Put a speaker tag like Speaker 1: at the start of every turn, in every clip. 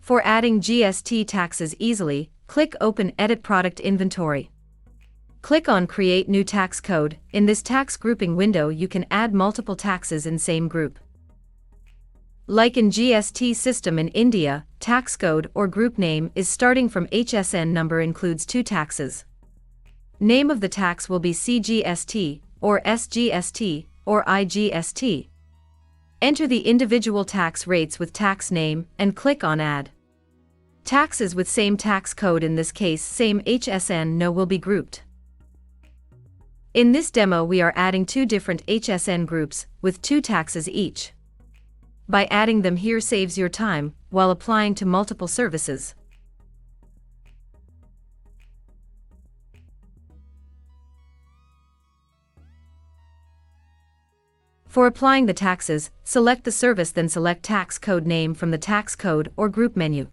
Speaker 1: For adding GST taxes easily, click Open Edit Product Inventory. Click on Create New Tax Code. In this tax grouping window you can add multiple taxes in same group. Like in GST system in India, tax code or group name is starting from HSN number includes 2 taxes. Name of the tax will be CGST, or SGST, or IGST. Enter the individual tax rates with tax name and click on Add. Taxes with same tax code, in this case same HSN no, will be grouped. In this demo we are adding 2 different HSN groups, with 2 taxes each. By adding them here saves your time, while applying to multiple services. For applying the taxes, select the service, then select tax code name from the tax code or group menu.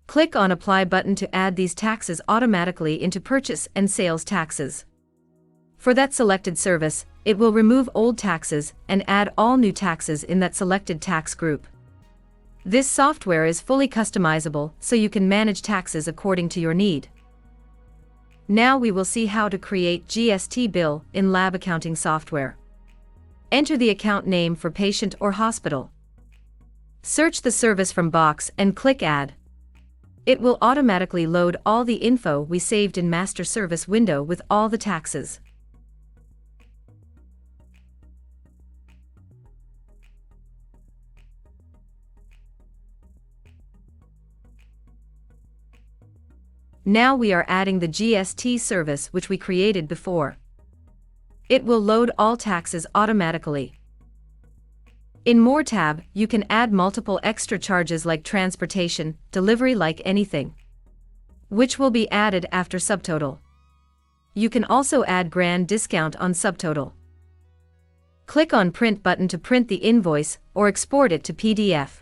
Speaker 1: Click on Apply button to add these taxes automatically into purchase and sales taxes. For that selected service, it will remove old taxes and add all new taxes in that selected tax group. This software is fully customizable, so you can manage taxes according to your need. Now we will see how to create GST bill in lab accounting software. Enter the account name for patient or hospital. Search the service from box and click Add. It will automatically load all the info we saved in Master Service window with all the taxes. Now we are adding the GST service which we created before. It will load all taxes automatically. In More tab, you can add multiple extra charges like transportation, delivery, like anything, which will be added after subtotal. You can also add grand discount on subtotal. Click on Print button to print the invoice or export it to PDF.